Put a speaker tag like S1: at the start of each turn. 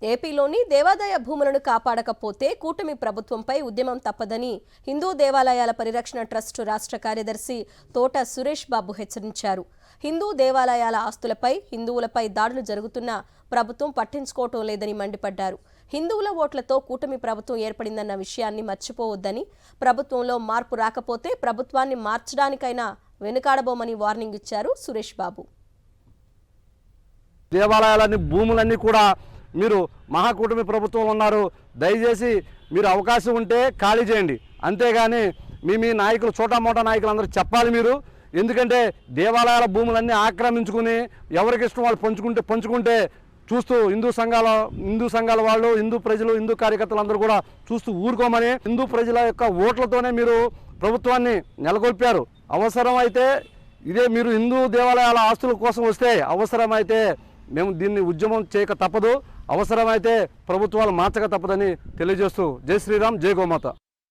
S1: ఏపీలోని దేవాదాయ భూములను కాపాడకపోతే కూటమి ప్రభుత్వంపై ఉద్యమం తప్పదని హిందూ దేవాలయాల పరిరక్షణ ట్రస్ట్ రాష్ట్ర కార్యదర్శి తోట సురేష్ బాబు హెచ్చరించారు. హిందూ దేవాలయాల ఆస్తులపై హిందువులపై దాడులు జరుగుతున్నా ప్రభుత్వం పట్టించుకోవటం లేదని మండిపడ్డారు. హిందువుల ఓట్లతో కూటమి ప్రభుత్వం ఏర్పడిందన్న విషయాన్ని మర్చిపోవద్దని, ప్రభుత్వంలో మార్పు రాకపోతే ప్రభుత్వాన్ని మార్చడానికైనా వెనుకాడబోమని వార్నింగ్ ఇచ్చారు సురేష్ బాబు.
S2: దేవాలయాలన్నీ భూములన్నీ కూడా మీరు మహాకూటమి ప్రభుత్వం ఉన్నారు, దయచేసి మీరు అవకాశం ఉంటే ఖాళీ చేయండి. అంతేగాని మీ నాయకులు చోటామోటా నాయకులు అందరూ చెప్పాలి మీరు. ఎందుకంటే దేవాలయాల భూములన్నీ ఆక్రమించుకుని ఎవరికి ఇష్టం వాళ్ళు పంచుకుంటే చూస్తూ హిందూ సంఘాల వాళ్ళు, హిందూ ప్రజలు, హిందూ కార్యకర్తలు అందరూ కూడా చూస్తూ ఊరుకోమని, హిందూ ప్రజల యొక్క ఓట్లతోనే మీరు ప్రభుత్వాన్ని నెలకొల్పారు. అవసరమైతే మీరు హిందూ దేవాలయాల ఆస్తుల కోసం వస్తే అవసరమైతే మేము దీన్ని ఉద్యమం చేయక తప్పదు, అవసరమైతే ప్రభుత్వాలు మార్చక తప్పదని తెలియజేస్తూ జై శ్రీరామ్, జై గోమాత.